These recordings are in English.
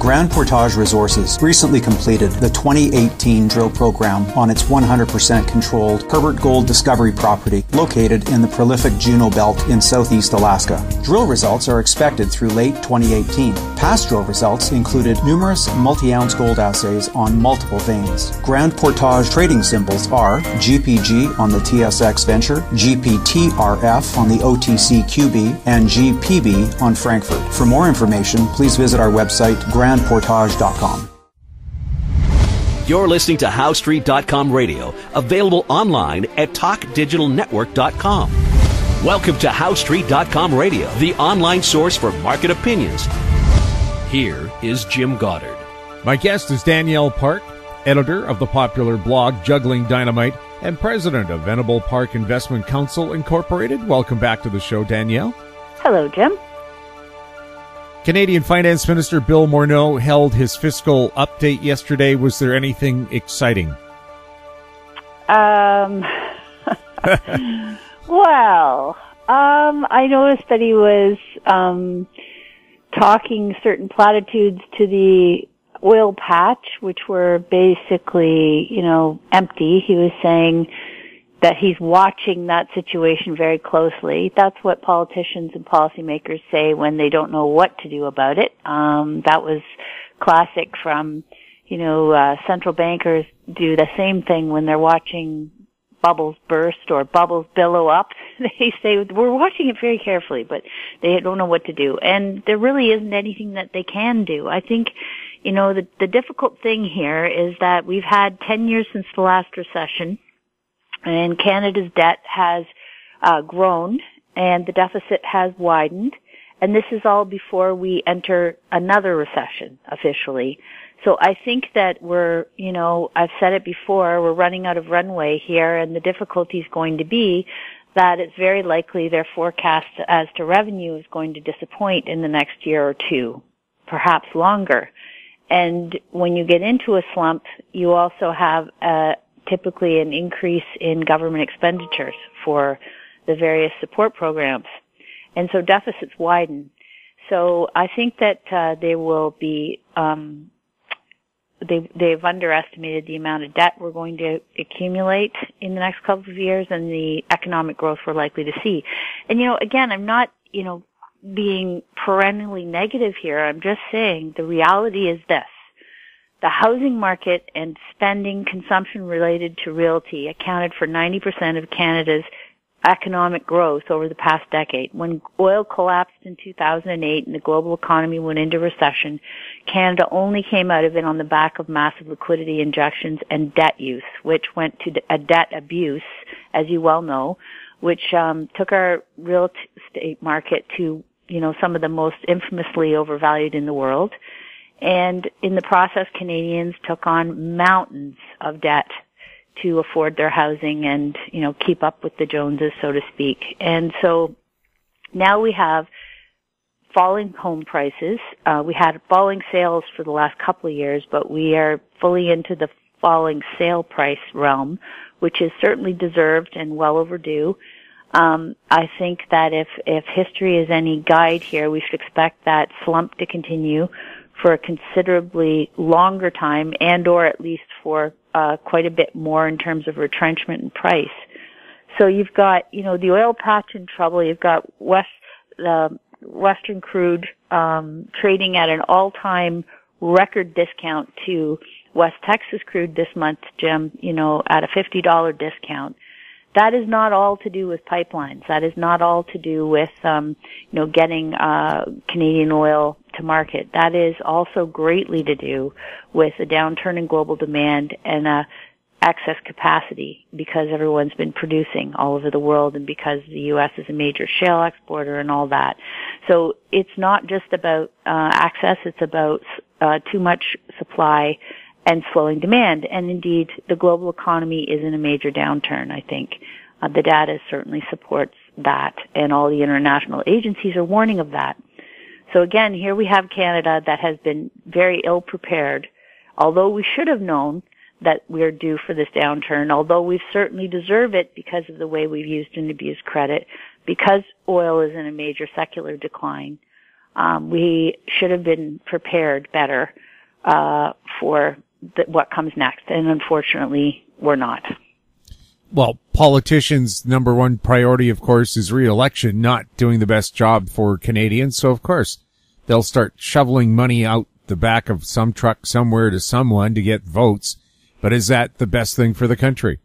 Grand Portage Resources recently completed the 2018 drill program on its 100% controlled Herbert Gold Discovery property located in the prolific Juneau Belt in southeast Alaska. Drill results are expected through late 2018. Past drill results included numerous multi-ounce gold assays on multiple veins. Grand Portage trading symbols are GPG on the TSX Venture, GPTRF on the OTCQB, and GPB on Frankfurt. For more information, please visit our website, grandportage.com. You're listening to HowStreet.com radio, available online at TalkDigitalNetwork.com. Welcome to HowStreet.com radio, the online source for market opinions. Here is Jim Goddard. My guest is Danielle Park, editor of the popular blog Juggling Dynamite and president of Venable Park Investment Council Incorporated. Welcome back to the show, Danielle. Hello, Jim. Canadian Finance Minister Bill Morneau held his fiscal update yesterday. Was there anything exciting? Well, I noticed that he was talking certain platitudes to the oil patch, which were basically, empty. He was saying that he's watching that situation very closely. That's what politicians and policymakers say when they don't know what to do about it. That was classic from, central bankers do the same thing when they're watching bubbles burst or bubbles billow up. They say, we're watching it very carefully, but they don't know what to do. And there really isn't anything that they can do. I think, the difficult thing here is that we've had 10 years since the last recession, and Canada's debt has grown, and the deficit has widened, and this is all before we enter another recession officially. So I think that I've said it before, we're running out of runway here, and the difficulty is going to be that it's very likely their forecast as to revenue is going to disappoint in the next year or two, perhaps longer. And when you get into a slump, you also have typically an increase in government expenditures for the various support programs. And so deficits widen. So I think that they will be they've underestimated the amount of debt we're going to accumulate in the next couple of years and the economic growth we're likely to see. And again, I'm not, being perennially negative here. I'm just saying the reality is this. The housing market and spending consumption related to realty accounted for 90% of Canada's economic growth over the past decade. When oil collapsed in 2008 and the global economy went into recession, Canada only came out of it on the back of massive liquidity injections and debt use, which went to a debt abuse, as you well know, which took our real estate market to, some of the most infamously overvalued in the world. And in the process, Canadians took on mountains of debt to afford their housing and, keep up with the Joneses, so to speak. And so now we have falling home prices. We had falling sales for the last couple of years, but we are fully into the falling sale price realm, which is certainly deserved and well overdue. I think that if history is any guide here, we should expect that slump to continue for a considerably longer time and or at least for quite a bit more in terms of retrenchment and price. So you've got, the oil patch in trouble. You've got Western crude trading at an all-time record discount to West Texas crude this month, Jim, at a $50 discount. That is not all to do with pipelines. That is not all to do with, getting Canadian oil to market. That is also greatly to do with a downturn in global demand and excess capacity because everyone's been producing all over the world and because the U.S. is a major shale exporter and all that. So it's not just about access. It's about too much supply and slowing demand. And indeed, the global economy is in a major downturn, I think. The data certainly supports that, and all the international agencies are warning of that. So again, here we have Canada that has been very ill prepared, although we should have known that we're due for this downturn, although we certainly deserve it because of the way we've used and abused credit, because oil is in a major secular decline. we should have been prepared better for what comes next, and unfortunately, we're not. Well, politicians' number one priority, of course, is re-election, not doing the best job for Canadians. So, of course, they'll start shoveling money out the back of some truck somewhere to someone to get votes. But is that the best thing for the country?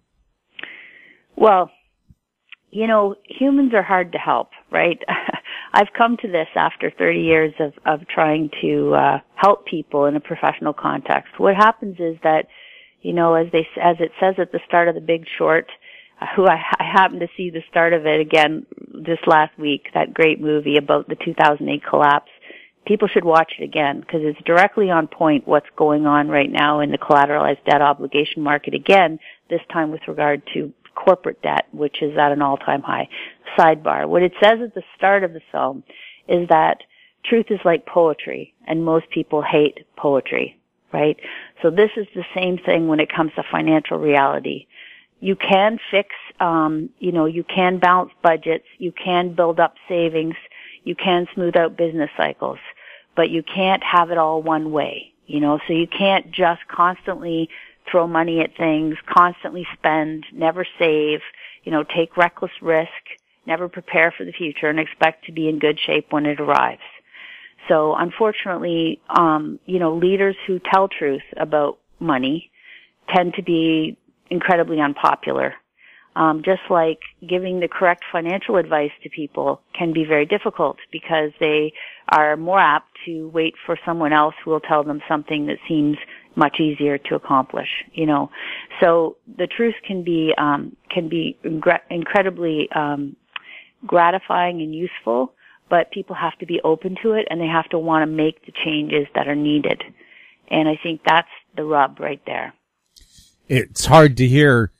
Well, humans are hard to help, right? I've come to this after 30 years of trying to help people in a professional context. What happens is that, as it says at the start of The Big Short, who I happened to see the start of it again this last week, that great movie about the 2008 collapse. People should watch it again because it's directly on point what's going on right now in the collateralized debt obligation market again, this time with regard to corporate debt, which is at an all-time high. Sidebar. What it says at the start of the film is that truth is like poetry, and most people hate poetry, right? So this is the same thing when it comes to financial reality. You can fix, you can balance budgets, you can build up savings, you can smooth out business cycles, but you can't have it all one way, so you can't just constantly throw money at things, constantly spend, never save, take reckless risk, never prepare for the future and expect to be in good shape when it arrives. So unfortunately, leaders who tell truth about money tend to be incredibly unpopular. Just like giving the correct financial advice to people can be very difficult because they are more apt to wait for someone else who will tell them something that seems much easier to accomplish, So the truth can be incredibly gratifying and useful, but people have to be open to it and they have to want to make the changes that are needed. And I think that's the rub right there. It's hard to hear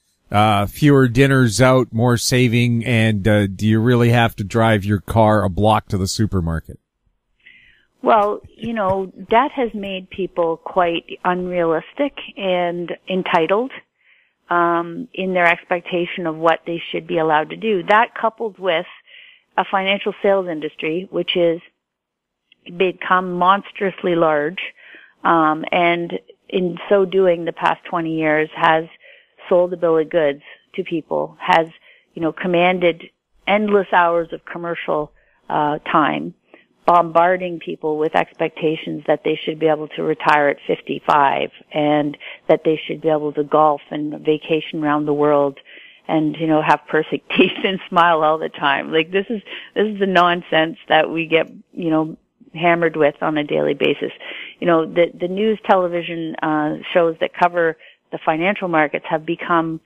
fewer dinners out, more saving, and do you really have to drive your car a block to the supermarket? Well, debt has made people quite unrealistic and entitled in their expectation of what they should be allowed to do. That coupled with a financial sales industry, which has become monstrously large, and in so doing the past 20 years has sold a bill of goods to people, has, commanded endless hours of commercial time, bombarding people with expectations that they should be able to retire at 55 and that they should be able to golf and vacation around the world and, have perfect teeth and smile all the time. Like this is the nonsense that we get, hammered with on a daily basis. The news television shows that cover the financial markets have become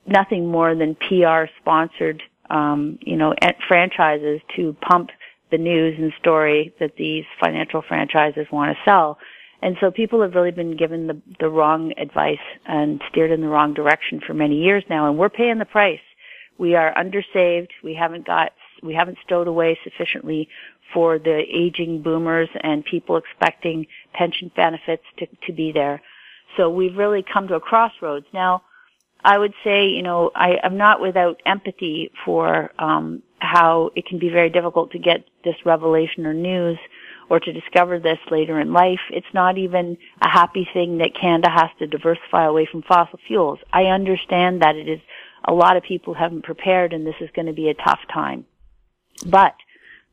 nothing more than PR sponsored, franchises to pump the news and story that these financial franchises want to sell. And so people have really been given the wrong advice and steered in the wrong direction for many years now, and we're paying the price. We are undersaved. We haven't stowed away sufficiently for the aging boomers and people expecting pension benefits to be there. So we've really come to a crossroads. Now, I would say, I'm not without empathy for how it can be very difficult to get this revelation or news or to discover this later in life. It's not even a happy thing that Canada has to diversify away from fossil fuels. I understand that it is a lot of people haven't prepared and this is going to be a tough time. But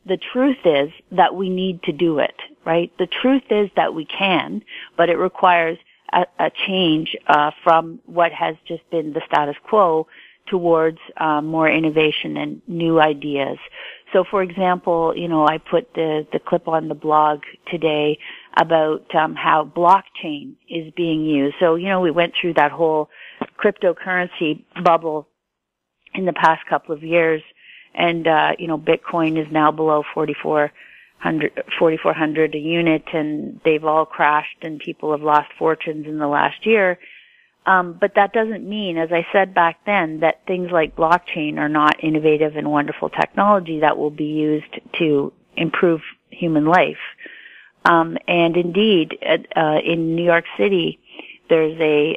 the truth is that we need to do it, right? The truth is that we can, but it requires a change from what has just been the status quo towards more innovation and new ideas. So, for example, I put the clip on the blog today about how blockchain is being used. So, we went through that whole cryptocurrency bubble in the past couple of years, and Bitcoin is now below 4,400 a unit, and they've all crashed, and people have lost fortunes in the last year. But that doesn't mean, as I said back then, that things like blockchain are not innovative and wonderful technology that will be used to improve human life. And indeed, in New York City, there's a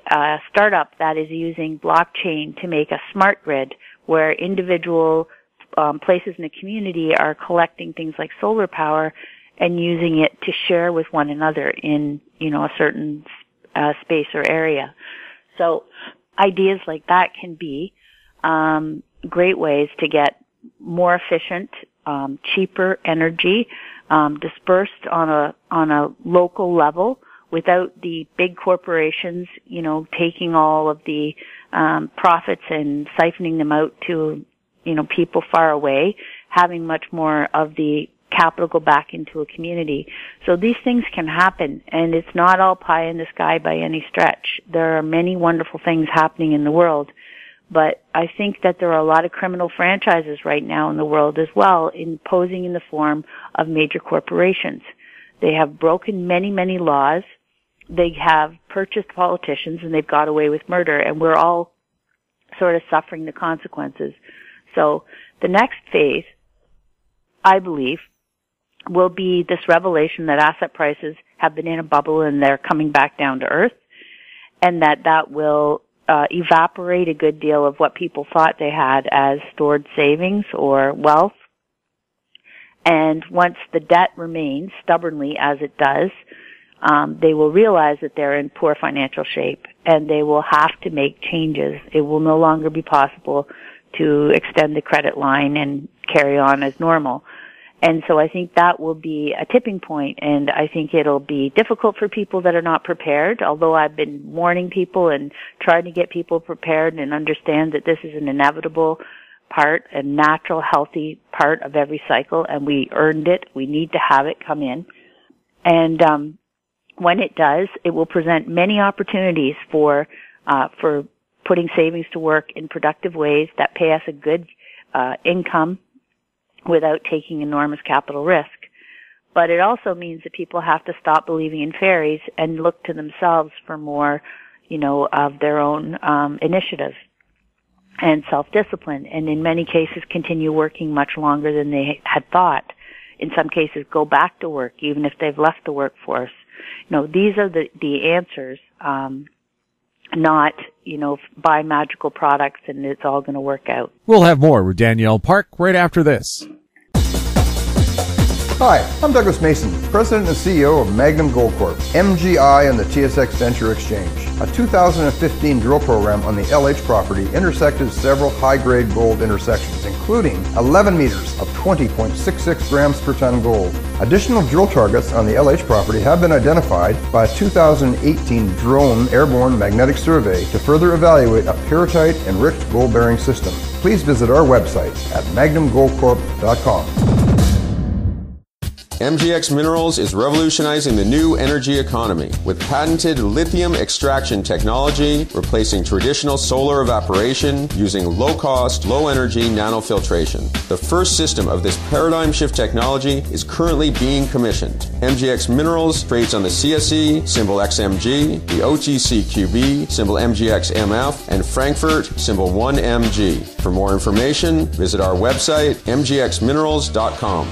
startup that is using blockchain to make a smart grid where individual places in the community are collecting things like solar power and using it to share with one another in, a certain space or area. So ideas like that can be great ways to get more efficient, cheaper energy dispersed on a local level without the big corporations, taking all of the profits and siphoning them out to, people far away, having much more of the capital go back into a community. So these things can happen, and it's not all pie in the sky by any stretch. There are many wonderful things happening in the world, but I think that there are a lot of criminal franchises right now in the world as well, imposing in the form of major corporations. They have broken many, many laws. They have purchased politicians, and they've got away with murder, and we're all sort of suffering the consequences. So the next phase, I believe, will be this revelation that asset prices have been in a bubble and they're coming back down to earth, and that will evaporate a good deal of what people thought they had as stored savings or wealth. And once the debt remains stubbornly as it does, they will realize that they're in poor financial shape, and they will have to make changes. It will no longer be possible to extend the credit line and carry on as normal. And so I think that will be a tipping point, and I think it'll be difficult for people that are not prepared, although I've been warning people and trying to get people prepared and understand that this is an inevitable part, a natural, healthy part of every cycle, and we earned it. We need to have it come in. And when it does, it will present many opportunities for putting savings to work in productive ways that pay us a good income without taking enormous capital risk. But it also means that people have to stop believing in fairies and look to themselves for more, of their own initiative and self-discipline, and in many cases continue working much longer than they had thought. In some cases, go back to work, even if they've left the workforce. These are the answers, not, buy magical products and it's all going to work out. We'll have more with Danielle Park right after this. Hi, I'm Douglas Mason, President and CEO of Magnum Gold Corp, MGI and the TSX Venture Exchange. A 2015 drill program on the LH property intersected several high-grade gold intersections, including 11 meters of 20.66 grams per ton gold. Additional drill targets on the LH property have been identified by a 2018 drone airborne magnetic survey to further evaluate a pyrrhotite-enriched gold-bearing system. Please visit our website at magnumgoldcorp.com. MGX Minerals is revolutionizing the new energy economy with patented lithium extraction technology, replacing traditional solar evaporation using low-cost, low-energy nanofiltration. The first system of this paradigm shift technology is currently being commissioned. MGX Minerals trades on the CSE, symbol XMG, the OTCQB, symbol MGXMF, and Frankfurt, symbol 1MG. For more information, visit our website, mgxminerals.com.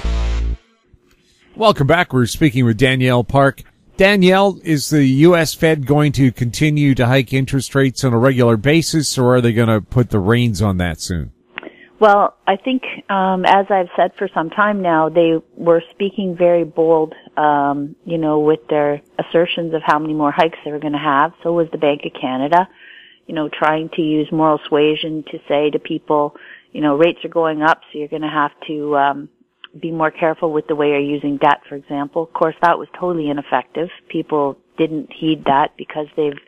Welcome back. We're speaking with Danielle Park. Danielle, is the U.S. Fed going to continue to hike interest rates on a regular basis, or are they going to put the reins on that soon? Well, I think, as I've said for some time now, they were speaking very bold, with their assertions of how many more hikes they were going to have. So was the Bank of Canada, trying to use moral suasion to say to people, rates are going up, so you're going to have to, be more careful with the way you're using debt, for example. Of course, that was totally ineffective. People didn't heed that because they've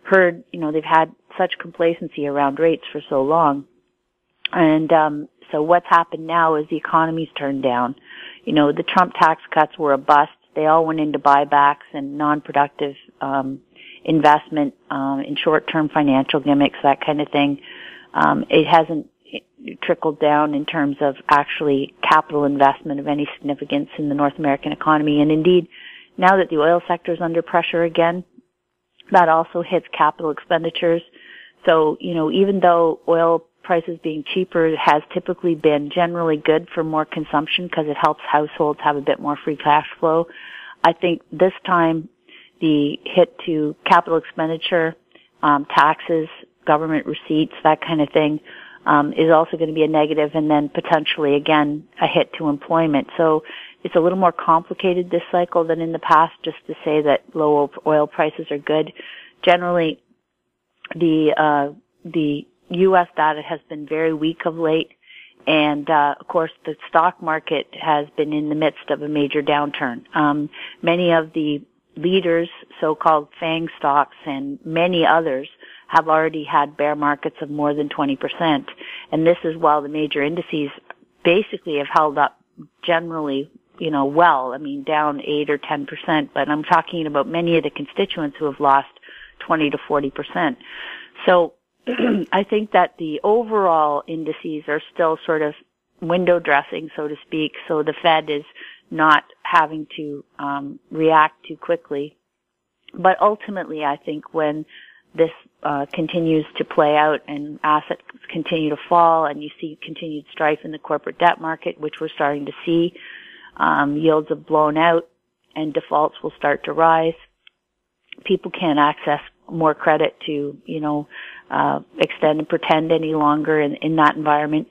heard, they've had such complacency around rates for so long. And so what's happened now is the economy's turned down. The Trump tax cuts were a bust. They all went into buybacks and non-productive investment in short-term financial gimmicks, that kind of thing. It hasn't trickled down in terms of actually capital investment of any significance in the North American economy. And indeed, now that the oil sector is under pressure again, that also hits capital expenditures. So, even though oil prices being cheaper has typically been generally good for more consumption because it helps households have a bit more free cash flow, I think this time the hit to capital expenditure, taxes, government receipts, that kind of thing, is also going to be a negative, and then potentially again a hit to employment. So It's a little more complicated this cycle than in the past, just to say that low oil prices are good. Generally, the U.S. data has been very weak of late, and of course the stock market has been in the midst of a major downturn. Many of the leaders, so-called FANG stocks, and many others have already had bear markets of more than 20%, and this is while the major indices basically have held up generally, well. I mean, down 8 or 10%, but I'm talking about many of the constituents who have lost 20 to 40%. So I think that the overall indices are still sort of window dressing, so to speak, so the Fed is not having to react too quickly. But ultimately, I think when this continues to play out and assets continue to fall and you see continued strife in the corporate debt market, which we're starting to see, yields have blown out and defaults will start to rise. People can't access more credit to, extend and pretend any longer in that environment.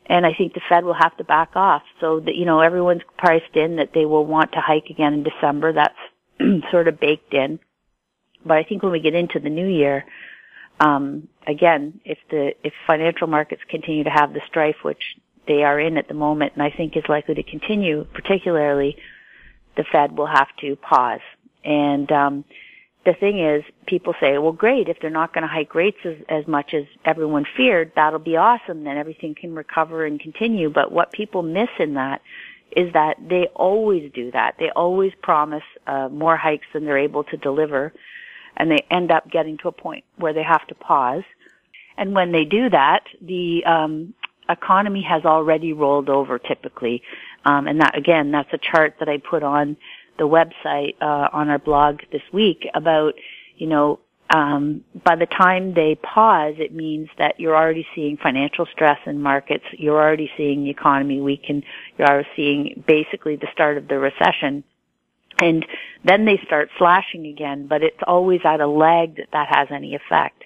And I think the Fed will have to back off so that, everyone's priced in that they will want to hike again in December. That's sort of baked in. But I think when we get into the new year, again, if financial markets continue to have the strife, which they are in at the moment, and I think is likely to continue, particularly, the Fed will have to pause. And the thing is, people say, well, great, if they're not going to hike rates as much as everyone feared, that'll be awesome, then everything can recover and continue. But what people miss in that is that they always do that. They always promise more hikes than they're able to deliver, and they end up getting to a point where they have to pause. And when they do that, the economy has already rolled over typically. And that, again, that's a chart that I put on the website on our blog this week about, by the time they pause, it means that you're already seeing financial stress in markets, you're already seeing the economy weaken, you're already seeing basically the start of the recession. And then they start slashing again, but it's always at a lag that has any effect.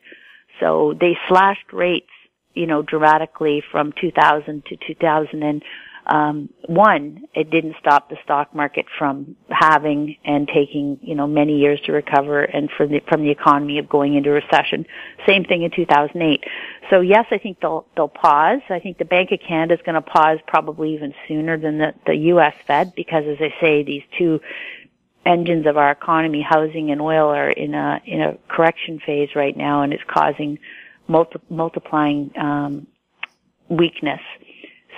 So they slashed rates, dramatically from 2000 to 2001. It didn't stop the stock market from having and taking, many years to recover and from the economy of going into recession. Same thing in 2008. So yes, I think they'll pause. I think the Bank of Canada is going to pause probably even sooner than the U.S. Fed because, as I say, these two engines of our economy, housing and oil, are in a correction phase right now, and it's causing multiplying weakness.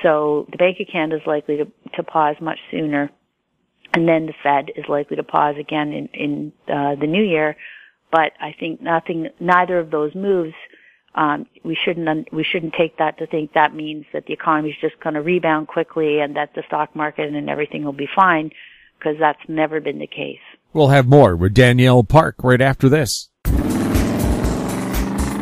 So the Bank of Canada is likely to pause much sooner, and then the Fed is likely to pause again in the new year. But I think neither of those moves, we shouldn't take that to think that means that the economy is just going to rebound quickly and that the stock market and everything will be fine, because that's never been the case. We'll have more with Danielle Park right after this.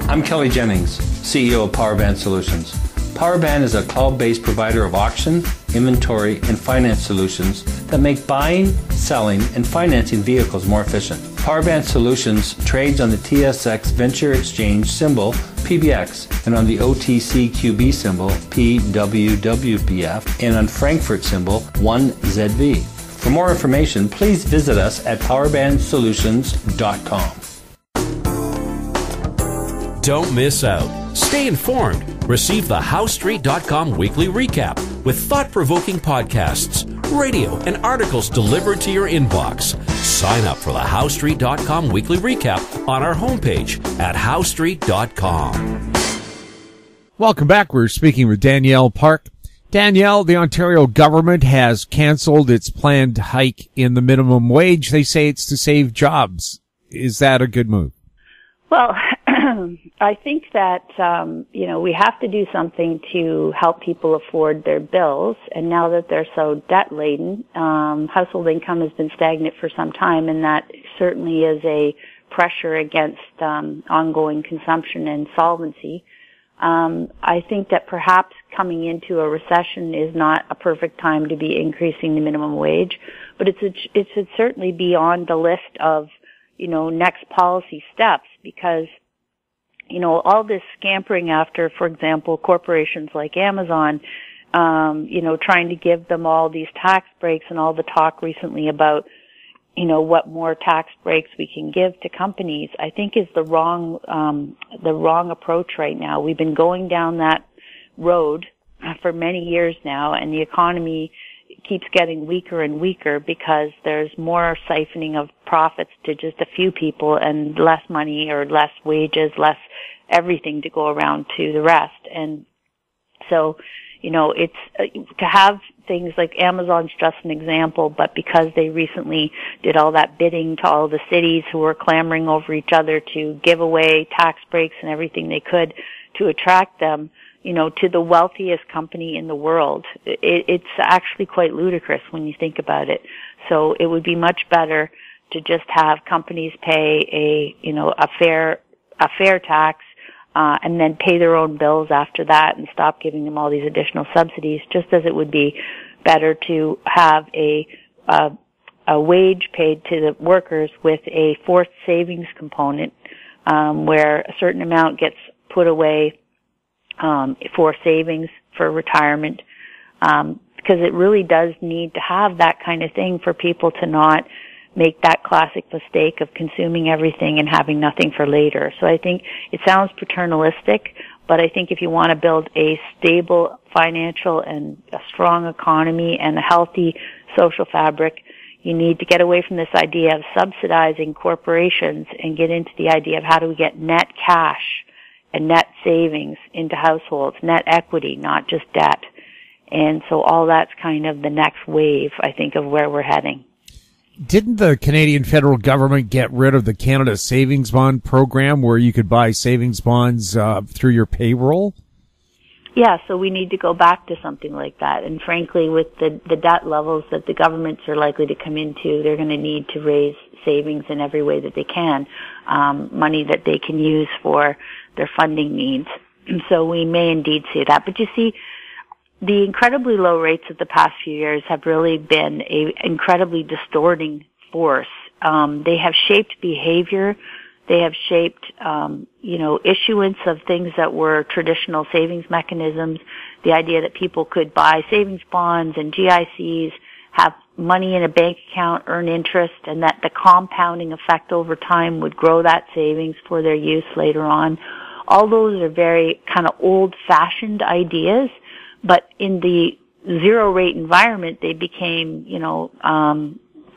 I'm Kelly Jennings, CEO of Powerband Solutions. Powerband is a cloud-based provider of auction, inventory, and finance solutions that make buying, selling, and financing vehicles more efficient. Powerband Solutions trades on the TSX Venture Exchange symbol PBX and on the OTCQB symbol PWWPF and on Frankfurt symbol 1ZV. For more information, please visit us at powerbandsolutions.com. Don't miss out. Stay informed. Receive the HowStreet.com weekly recap with thought-provoking podcasts, radio, and articles delivered to your inbox. Sign up for the HowStreet.com weekly recap on our homepage at HowStreet.com. Welcome back. We're speaking with Danielle Park. Danielle, the Ontario government has canceled its planned hike in the minimum wage. They say it's to save jobs. Is that a good move? Well, I think that, we have to do something to help people afford their bills. And now that they're so debt-laden, household income has been stagnant for some time, and that certainly is a pressure against ongoing consumption and solvency. I think that perhaps coming into a recession is not a perfect time to be increasing the minimum wage, but it should certainly be on the list of, next policy steps, because, all this scampering after, for example, corporations like Amazon, trying to give them all these tax breaks and all the talk recently about, what more tax breaks we can give to companies, I think is the wrong approach right now. We've been going down that road for many years now, and the economy keeps getting weaker and weaker because there's more siphoning of profits to just a few people and less money or less wages, less everything to go around to the rest. And so, it's to have things like Amazon's just an example, but because they recently did all that bidding to all the cities who were clamoring over each other to give away tax breaks and everything they could to attract them, to the wealthiest company in the world. It's actually quite ludicrous when you think about it. So it would be much better to just have companies pay a fair tax, and then pay their own bills after that and stop giving them all these additional subsidies, just as it would be better to have a wage paid to the workers with a forced savings component, where a certain amount gets put away for savings for retirement, because it really does need to have that kind of thing for people to not make that classic mistake of consuming everything and having nothing for later. So I think it sounds paternalistic, but I think if you want to build a stable financial and a strong economy and a healthy social fabric, you need to get away from this idea of subsidizing corporations and get into the idea of how do we get net cash and net savings into households, net equity, not just debt. And so all that's kind of the next wave, I think, of where we're heading. Didn't the Canadian federal government get rid of the Canada Savings Bond program where you could buy savings bonds through your payroll? Yeah, so we need to go back to something like that. And frankly, with the debt levels that the governments are likely to come into, they're going to need to raise savings in every way that they can, money that they can use for their funding needs. And so we may indeed see that. But you see, the incredibly low rates of the past few years have really been an incredibly distorting force. They have shaped behavior. They have shaped, issuance of things that were traditional savings mechanisms. The idea that people could buy savings bonds and GICs, have money in a bank account, earn interest, and that the compounding effect over time would grow that savings for their use later on. All those are very kind of old-fashioned ideas. But in the zero rate environment, they became,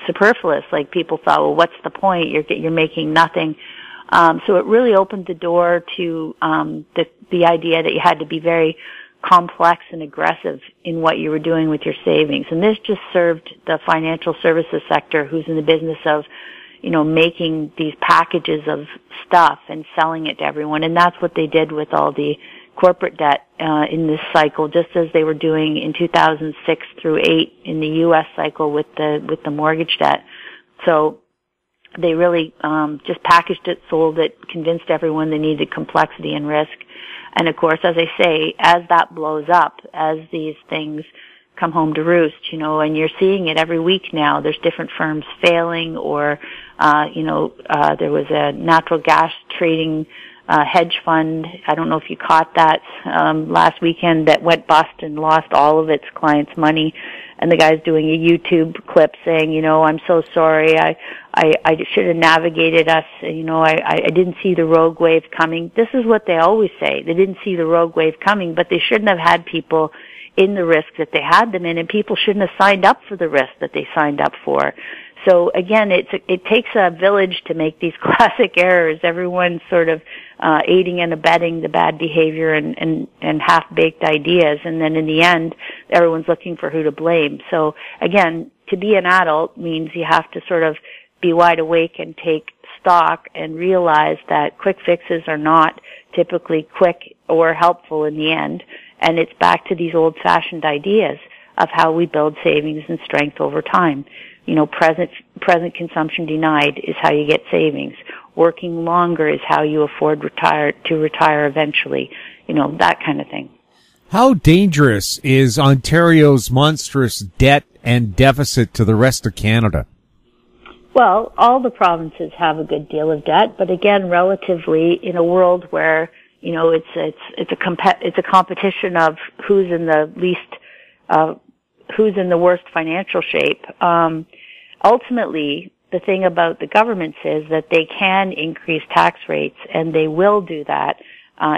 superfluous. Like people thought, well, what's the point? You're making nothing. So it really opened the door to the idea that you had to be very complex and aggressive in what you were doing with your savings. And this just served the financial services sector, who's in the business of, making these packages of stuff and selling it to everyone. And that's what they did with all the corporate debt in this cycle, just as they were doing in 2006 through 8 in the U.S. cycle with the mortgage debt. So they really just packaged it, sold it, convinced everyone they needed complexity and risk. And of course, as I say, as that blows up, as these things come home to roost, and you're seeing it every week now, there's different firms failing, or there was a natural gas trading hedge fund, I don't know if you caught that, last weekend, that went bust and lost all of its clients' money. And the guy's doing a YouTube clip saying, I'm so sorry, I should have navigated us, I didn't see the rogue wave coming. This is what they always say. They didn't see the rogue wave coming, but they shouldn't have had people in the risk that they had them in, and people shouldn't have signed up for the risk that they signed up for. So again, it takes a village to make these classic errors. Everyone's sort of aiding and abetting the bad behavior and half-baked ideas, and then in the end, everyone's looking for who to blame. So again, to be an adult means you have to sort of be wide awake and take stock and realize that quick fixes are not typically quick or helpful in the end, and it's back to these old-fashioned ideas of how we build savings and strength over time. Present consumption denied is how you get savings. Working longer is how you afford to retire eventually. That kind of thing. How dangerous is Ontario's monstrous debt and deficit to the rest of Canada? Well, all the provinces have a good deal of debt, but again, relatively in a world where, it's a competition of who's in the least who's in the worst financial shape. Ultimately, the thing about the governments is that they can increase tax rates, and they will do that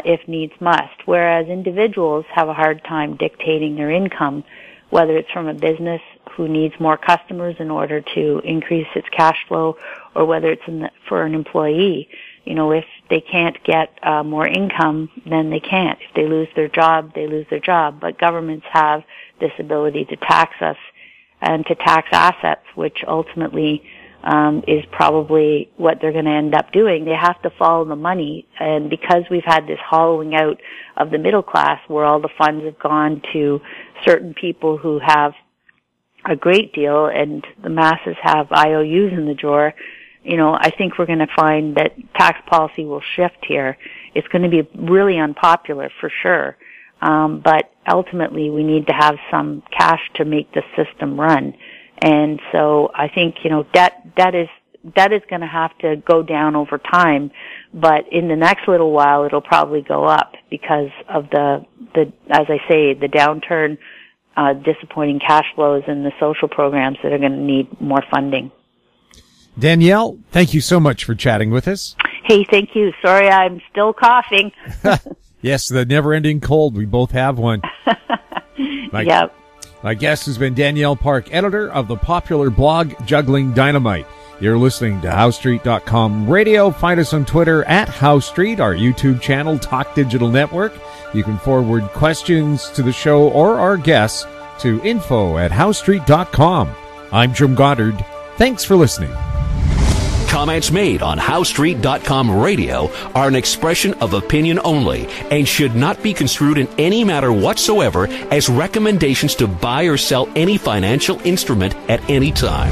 if needs must, whereas individuals have a hard time dictating their income, whether it's from a business who needs more customers in order to increase its cash flow, or whether it's for an employee. If they can't get more income, then they can't. If they lose their job, they lose their job. But governments have this ability to tax us and to tax assets, which ultimately is probably what they're going to end up doing. They have to follow the money. And because we've had this hollowing out of the middle class, where all the funds have gone to certain people who have a great deal and the masses have IOUs in the drawer, I think we're going to find that tax policy will shift here. It's going to be really unpopular for sure. But ultimately we need to have some cash to make the system run. And so I think, debt is going to have to go down over time, but in the next little while it'll probably go up because of the as I say, the downturn, disappointing cash flows and the social programs that are going to need more funding. Danielle, thank you so much for chatting with us. Hey, thank you. Sorry, I'm still coughing. Yes, the never-ending cold. We both have one. Yep. My guest has been Danielle Park, editor of the popular blog Juggling Dynamite. You're listening to HowStreet.com radio. Find us on Twitter at HowStreet, our YouTube channel, Talk Digital Network. You can forward questions to the show or our guests to info@HowStreet.com. I'm Jim Goddard. Thanks for listening. Comments made on HowStreet.com radio are an expression of opinion only and should not be construed in any matter whatsoever as recommendations to buy or sell any financial instrument at any time.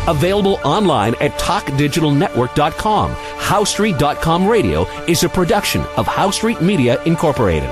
Available online at TalkDigitalNetwork.com. HowStreet.com radio is a production of HowStreet Media Incorporated.